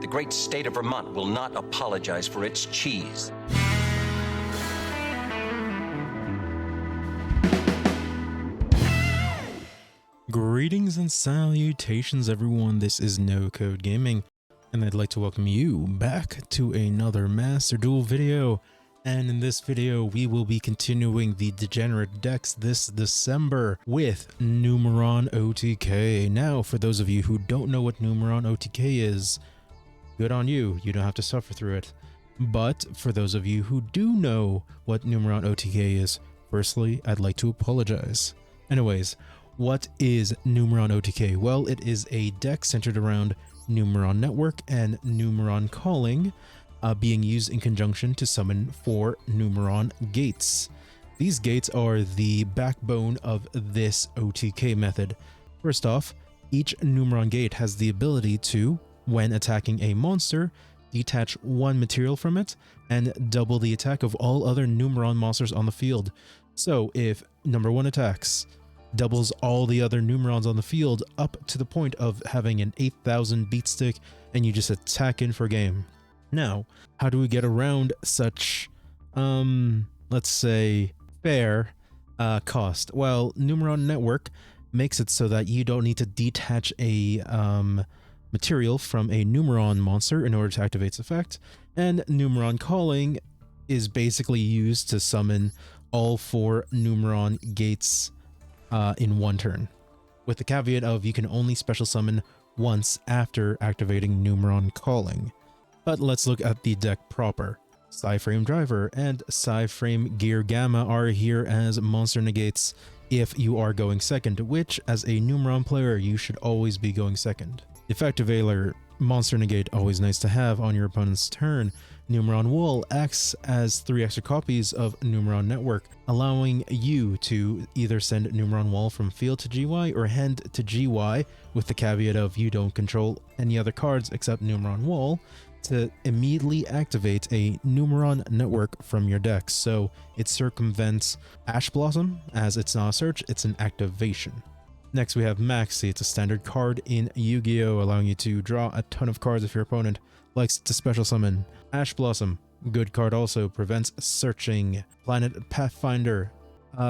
The great state of Vermont will not apologize for its cheese. Greetings and salutations everyone, this is No Code Gaming, and I'd like to welcome you back to another Master Duel video. And in this video we will be continuing the Degenerate decks this December with Numeron OTK. Now for those of you who don't know what Numeron OTK is, good on you, you don't have to suffer through it. But for those of you who do know what Numeron OTK is, firstly I'd like to apologize. Anyways, what is Numeron OTK? Well, it is a deck centered around Numeron Network and Numeron Calling, being used in conjunction to summon 4 Numeron gates. These gates are the backbone of this OTK method. First off, each Numeron gate has the ability to, when attacking a monster, detach 1 material from it and double the attack of all other Numeron monsters on the field. So if number 1 attacks, doubles all the other Numerons on the field up to the point of having an 8,000 beat stick, and you just attack in for game. Now, how do we get around such, let's say, fair cost? Well, Numeron Network makes it so that you don't need to detach a material from a Numeron monster in order to activate its effect, and Numeron Calling is basically used to summon all 4 Numeron gates in one turn, with the caveat of you can only special summon once after activating Numeron Calling. But let's look at the deck proper. Psy-Frame Driver and Psy-Framegear Gamma are here as monster negates if you are going second, which as a Numeron player you should always be going second. Effective Veiler, monster negate, always nice to have on your opponent's turn. Numeron Wall acts as 3 extra copies of Numeron Network, allowing you to either send Numeron Wall from field to GY or hand to GY, with the caveat of you don't control any other cards except Numeron Wall, to immediately activate a Numeron Network from your deck. So it circumvents Ash Blossom, as it's not a search, it's an activation. Next we have Maxx. It's a standard card in Yu-Gi-Oh! Allowing you to draw a ton of cards if your opponent likes to special summon. Ash Blossom, good card also, prevents searching. Planet Pathfinder,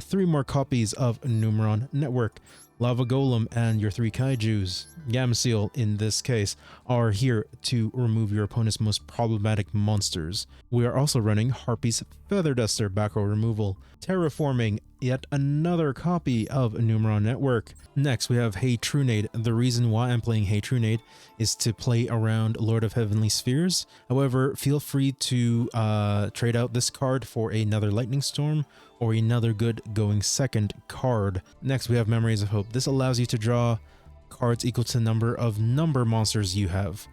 3 more copies of Numeron Network. Lava Golem and your 3 Kaijus, Gamma Seal in this case, are here to remove your opponent's most problematic monsters. We are also running Harpie's Feather Duster back row removal. Terraforming, yet another copy of Numeron Network. Next we have Hey Trunade. The reason why I'm playing Hey Trunade is to play around Lord of Heavenly Spheres. However, feel free to trade out this card for another Lightning Storm or another good going second card. Next we have Memories of Hope. This allows you to draw cards equal to the number of number monsters you have.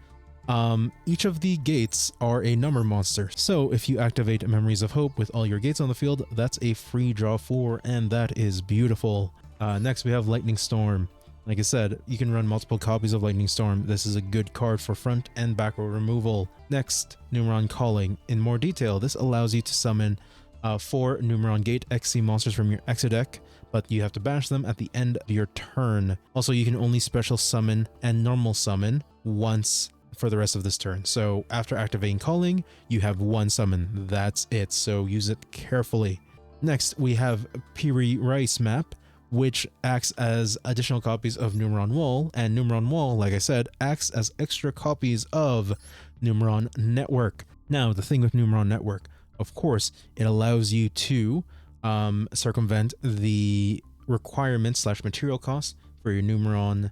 Each of the gates are a number monster, so if you activate Memories of Hope with all your gates on the field, that's a free draw 4, and that is beautiful. Next we have Lightning Storm. Like I said, you can run multiple copies of Lightning Storm. This is a good card for front and back row removal. Next, Numeron Calling. In more detail, this allows you to summon 4 Numeron Gate XC monsters from your Exo deck, but you have to banish them at the end of your turn. Also, you can only special summon and normal summon once for the rest of this turn. So after activating Calling, you have 1 summon. That's it, so use it carefully. Next, we have Piri Reis Map, which acts as additional copies of Numeron Wall, and Numeron Wall, like I said, acts as extra copies of Numeron Network. Now, the thing with Numeron Network, of course, it allows you to circumvent the requirements / material costs for your Numeron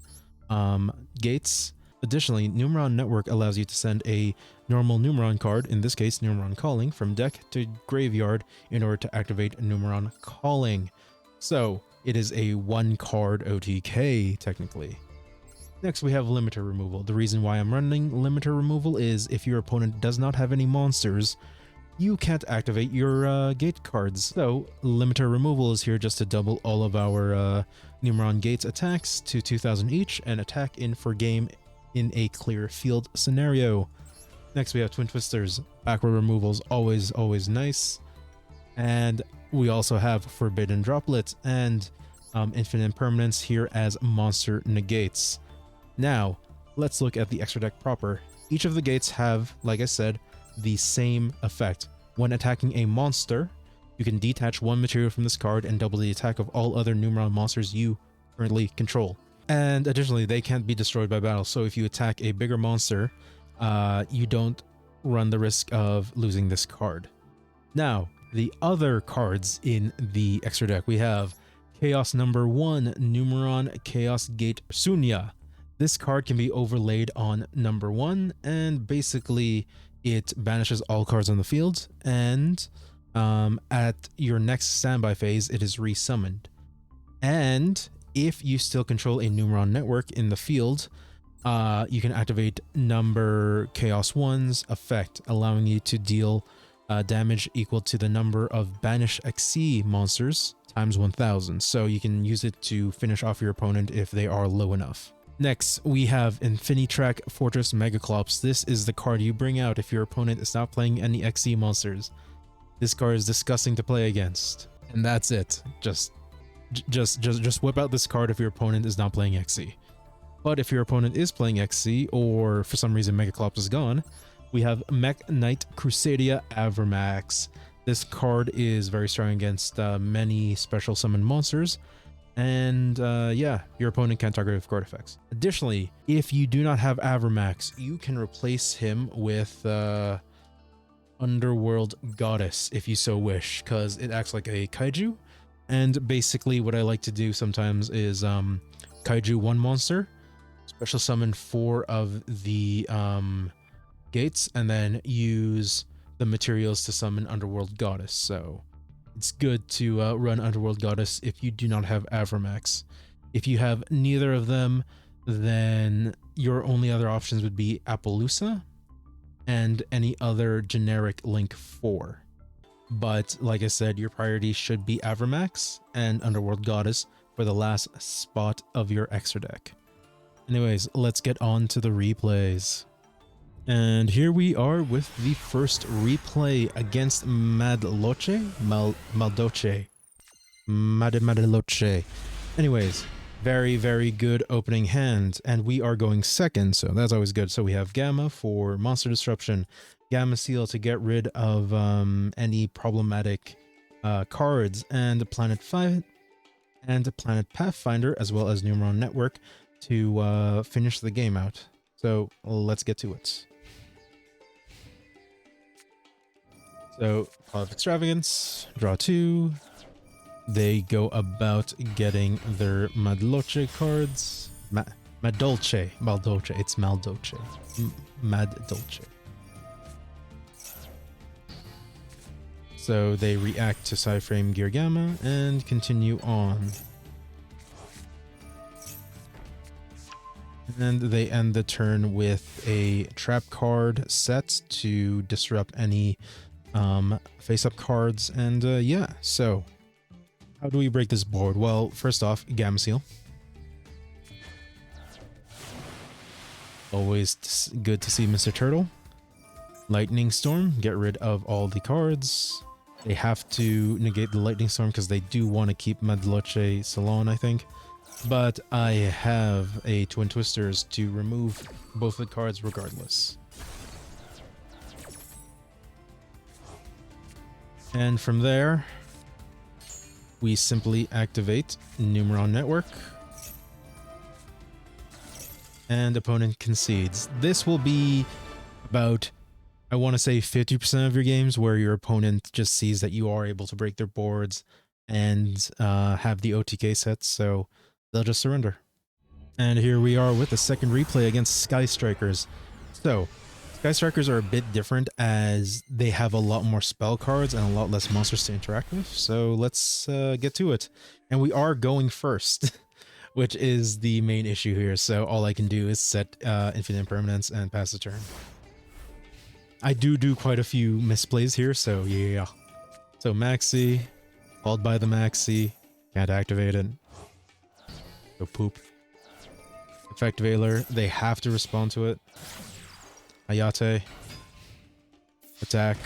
gates. Additionally, Numeron Network allows you to send a normal Numeron card, in this case Numeron Calling, from deck to graveyard in order to activate Numeron Calling. So it is a 1 card OTK technically. Next we have Limiter Removal. The reason why I'm running Limiter Removal is if your opponent does not have any monsters, you can't activate your gate cards. So Limiter Removal is here just to double all of our Numeron Gates attacks to 2,000 each and attack in for game in a clear field scenario. Next we have Twin Twisters. Back row removals, always nice. And we also have Forbidden Droplet and Infinite Impermanence here as monster negates. Now, let's look at the extra deck proper. Each of the gates have, like I said, the same effect. When attacking a monster, you can detach one material from this card and double the attack of all other Numeron monsters you currently control. And additionally, they can't be destroyed by battle, so if you attack a bigger monster, you don't run the risk of losing this card. Now, the other cards in the extra deck, we have Chaos number 1, Numeron Chaos Gate Sunya. This card can be overlaid on number 1, and basically it banishes all cards on the field, and at your next standby phase, it is resummoned. And if you still control a Numeron Network in the field, you can activate number Chaos 1's effect, allowing you to deal damage equal to the number of Banish XC monsters times 1000. So you can use it to finish off your opponent if they are low enough. Next, we have Infinitrack Fortress Megaclops. This is the card you bring out if your opponent is not playing any XC monsters. This card is disgusting to play against. And that's it. Just whip out this card if your opponent is not playing XC. But if your opponent is playing XC, or for some reason Megaclops is gone, we have Mekk-Knight Crusadia Avramax. This card is very strong against many special summon monsters, and yeah, your opponent can't target with card effects. Additionally, if you do not have Avramax, you can replace him with Underworld Goddess if you so wish, because it acts like a Kaiju. And basically what I like to do sometimes is Kaiju 1 monster, special summon 4 of the gates, and then use the materials to summon Underworld Goddess. So it's good to run Underworld Goddess if you do not have Avramax. If you have neither of them, then your only other options would be Apollousa and any other generic Link 4. But like I said, your priority should be Avramax and Underworld Goddess for the last spot of your extra deck. Anyways, let's get on to the replays. And here we are with the first replay against Madolche. Madolche. Anyways, very good opening hand, and we are going second, so that's always good. So we have Gamma for monster disruption, Gamma Seal to get rid of any problematic cards, and Planet 5 and Planet Pathfinder, as well as Numeron Network to finish the game out. So let's get to it. So Call of Extravagance, draw 2. They go about getting their Madolche cards. Madolche. It's Madolche. Madolche. So they react to Psy-Framegear Gamma and continue on. And they end the turn with a trap card set to disrupt any face-up cards. And yeah, so how do we break this board? Well, first off, Gamma Seal. Always good to see Mr. Turtle. Lightning Storm, get rid of all the cards. They have to negate the Lightning Storm because they do want to keep Madolche Salon, I think. But I have a Twin Twisters to remove both the cards regardless. And from there, we simply activate Numeron Network. And opponent concedes. This will be about, I want to say 50% of your games where your opponent just sees that you are able to break their boards and have the OTK sets, so they'll just surrender. And here we are with the second replay against Sky Strikers. So, Sky Strikers are a bit different as they have a lot more spell cards and a lot less monsters to interact with. So let's get to it. And we are going first, which is the main issue here. So all I can do is set Infinite Impermanence and pass the turn. I do quite a few misplays here, so yeah. So Maxi, followed by the Maxi, can't activate it. So poop. Effect Veiler, they have to respond to it. Hayate. Attack.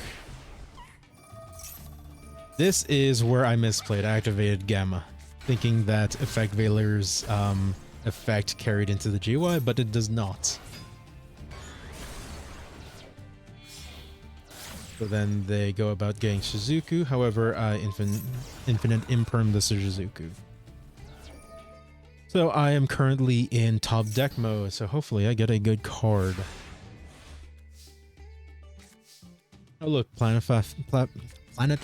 This is where I misplayed. I activated Gamma, thinking that Effect Veiler's effect carried into the GUI, but it does not. So then they go about getting Shizuku. However, I infinite imperm the Shizuku. So I am currently in top deck mode, so hopefully I get a good card. Oh look, Planet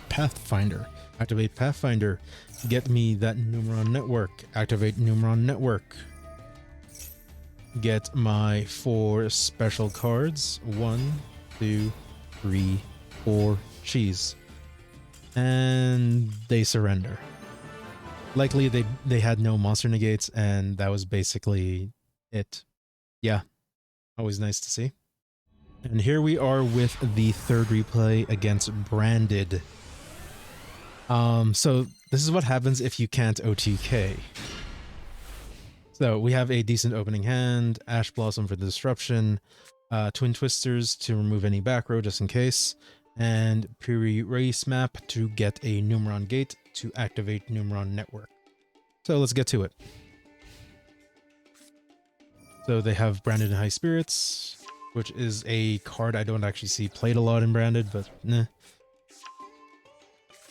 Pathfinder. Activate Pathfinder. Get me that Numeron Network. Activate Numeron Network. Get my 4 special cards. 1, 2, 3, 4. Cheese. And they surrender. Likely they had no monster negates, and that was basically it. Yeah. Always nice to see. And here we are with the third replay against Branded. So this is what happens if you can't OTK. So we have a decent opening hand, Ash Blossom for the disruption, Twin Twisters to remove any back row just in case, and Piri Reis Map to get a Numeron Gate to activate Numeron Network. So let's get to it. So they have Branded in High Spirits, which is a card I don't actually see played a lot in Branded, but nah.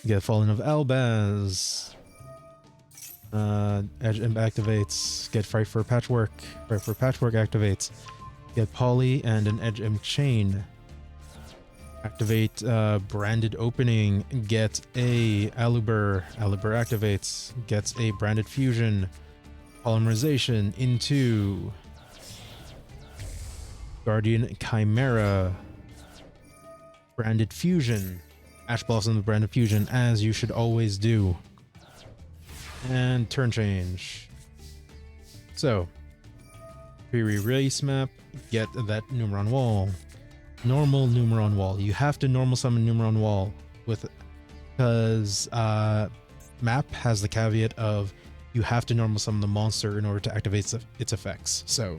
Get Fallen of Albaz. Edge Imp activates. Get Fright for Patchwork. Fright for Patchwork activates. Get Poly and an Edge Imp Chain. Activate Branded Opening. Get a Aluber. Aluber activates. Gets a Branded Fusion. Polymerization into Guardian Chimera. Branded Fusion. Ash Blossom with Branded Fusion, as you should always do. And turn change. So, Piri Reis Map, get that Numeron Wall. Normal Numeron Wall. You have to normal summon Numeron Wall because Map has the caveat of you have to normal summon the monster in order to activate its effects. So,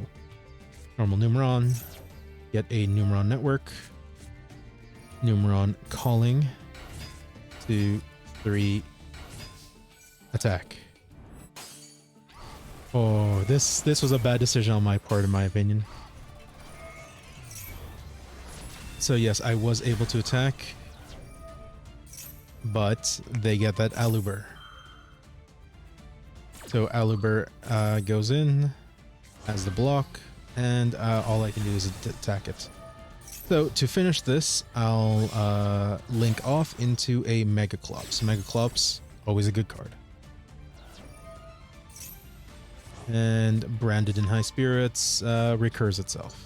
normal Numeron, get a Numeron Network, Numeron Calling, 2, 3, attack. Oh, this was a bad decision on my part, in my opinion. So yes, I was able to attack, but they get that Aluber. So Aluber goes in as the block, and all I can do is attack it. So to finish this, I'll link off into a Mekk-Knight. Mekk-Knight, always a good card. And Branded in High Spirits recurs itself.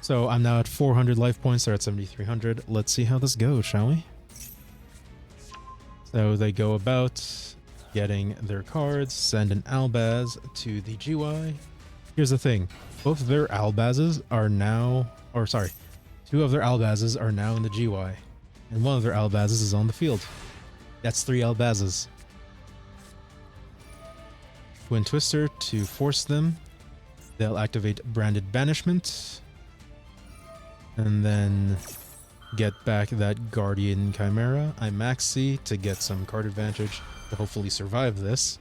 So I'm now at 400 life points, they're at 7,300. Let's see how this goes, shall we? So they go about getting their cards, send an Albaz to the GY. Here's the thing, both of their Albazes are now, or sorry, 2 of their Albazes are now in the GY, and 1 of their Albazes is on the field. That's 3 Albazes. Twin Twister to force them. They'll activate Branded Banishment, and then get back that Guardian Chimera. I Maxx to get some card advantage to hopefully survive this.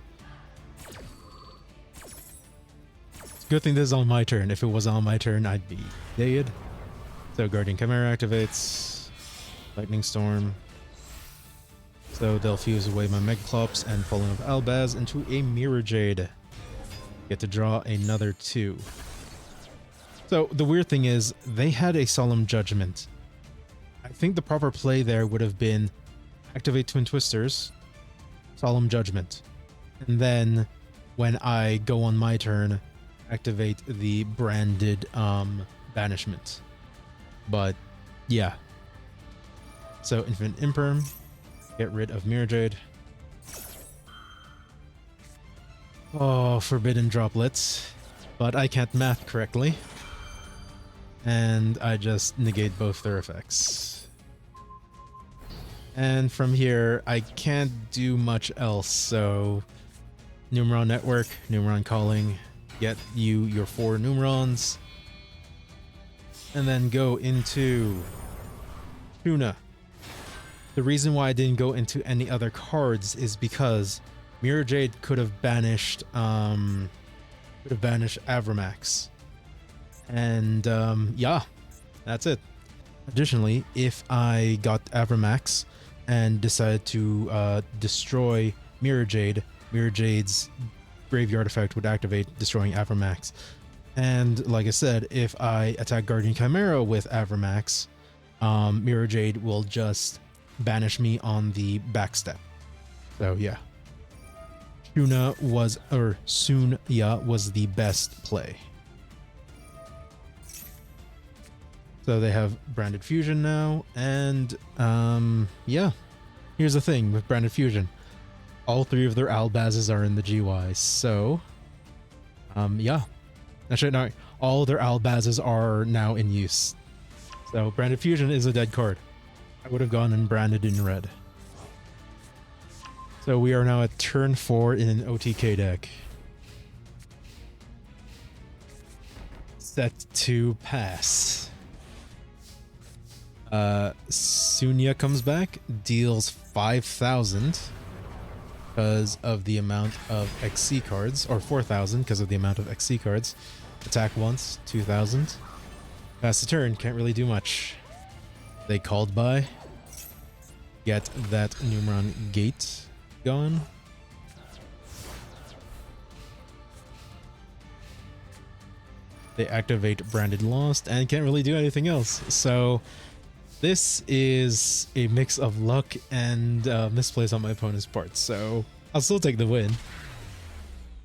Good thing this is on my turn. If it was on my turn, I'd be dead. So Guardian Chimera activates. Lightning Storm. So they'll fuse away my Mekk-Knight and Fallen of Albaz into a Mirror Jade. Get to draw another 2. So the weird thing is, they had a Solemn Judgment. I think the proper play there would have been activate Twin Twisters, Solemn Judgment, and then when I go on my turn, activate the Branded Banishment. But yeah. So Infinite Imperm, get rid of Mirror Jade. Oh, Forbidden Droplets. But I can't math correctly. And I just negate both their effects. And from here, I can't do much else, so Numeron Network, Numeron Calling, get you your 4 Numerons, and then go into Tuna. The reason why I didn't go into any other cards is because Mirror Jade could have banished Avramax. And yeah, that's it. Additionally, if I got Avramax and decided to destroy Mirror Jade, Mirror Jade's graveyard effect would activate, destroying Avramax. And like I said, if I attack Guardian Chimera with Avramax, Mirror Jade will just banish me on the backstep. So yeah, Sunya was the best play. So they have Branded Fusion now, and yeah, here's the thing with Branded Fusion. All three of their Albazes are in the GY, so yeah. Actually, no, all their Albazes are now in use. So Branded Fusion is a dead card. I would have gone and branded in red. So we are now at turn 4 in an OTK deck. Set to pass. Sunya comes back, deals 5,000 because of the amount of XC cards, or 4,000 because of the amount of XC cards. Attack once, 2,000. Pass the turn, can't really do much. They called by. Get that Numeron Gate gone. They activate Branded Lost and can't really do anything else. So this is a mix of luck and misplays on my opponent's part. So I'll still take the win.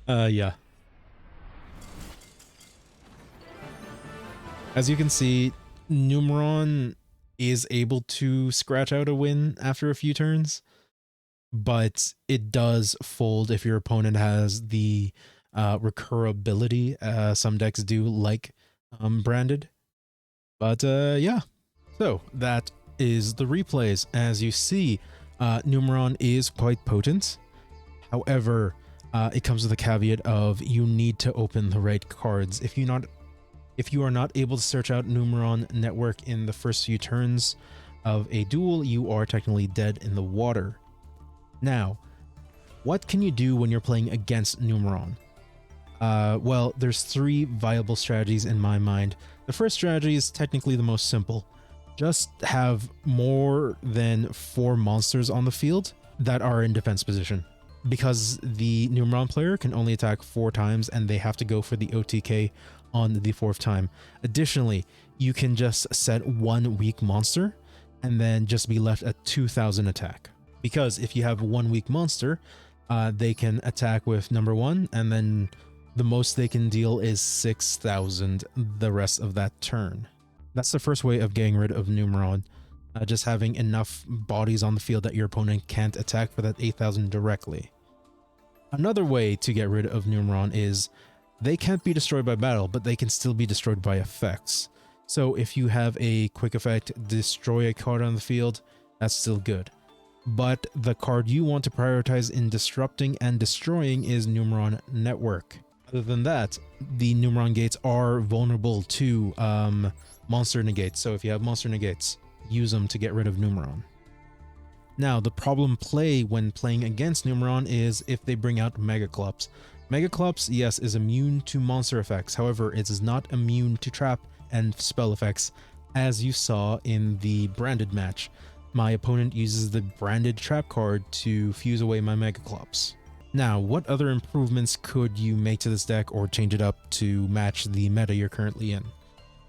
Yeah. As you can see, Numeron is able to scratch out a win after a few turns, but it does fold if your opponent has the recurability some decks do, like Branded. But yeah, so that is the replays. As you see, Numeron is quite potent. However, it comes with a caveat of you need to open the right cards. If you are not able to search out Numeron Network in the first few turns of a duel, you are technically dead in the water. Now, what can you do when you're playing against Numeron? Well, there's 3 viable strategies in my mind. The first strategy is technically the most simple. Just have more than 4 monsters on the field that are in defense position, because the Numeron player can only attack 4 times and they have to go for the OTK on the 4th time. Additionally, you can just set 1 weak monster and then just be left at 2,000 attack. Because if you have 1 weak monster, they can attack with number 1, and then the most they can deal is 6,000 the rest of that turn. That's the first way of getting rid of Numeron. Just having enough bodies on the field that your opponent can't attack for that 8,000 directly. Another way to get rid of Numeron is they can't be destroyed by battle, but they can still be destroyed by effects. So if you have a quick effect, destroy a card on the field, that's still good. But the card you want to prioritize in disrupting and destroying is Numeron Network. Other than that, the Numeron gates are vulnerable to monster negates. So if you have monster negates, use them to get rid of Numeron. Now, the problem play when playing against Numeron is if they bring out Mekk-Knight. Mekk-Knight, yes, is immune to monster effects. However, it is not immune to trap and spell effects, as you saw in the branded match. My opponent uses the branded trap card to fuse away my Mekk-Knight. Now, what other improvements could you make to this deck or change it up to match the meta you're currently in?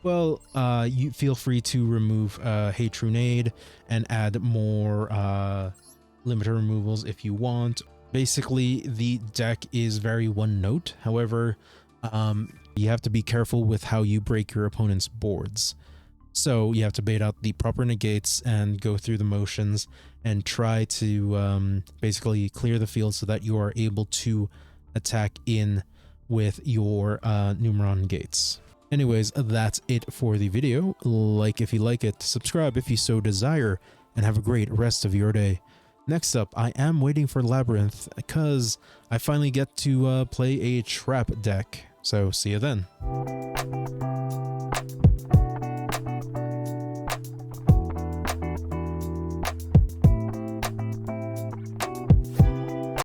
Well, you feel free to remove Hey Trunade and add more limiter removals if you want. Basically, the deck is very one note. However, you have to be careful with how you break your opponent's boards. So you have to bait out the proper negates and go through the motions and try to basically clear the field so that you are able to attack in with your Numeron gates. Anyways, that's it for the video. Like if you like it, subscribe if you so desire, and have a great rest of your day. Next up, I am waiting for Labyrinth because I finally get to play a trap deck. So see you then.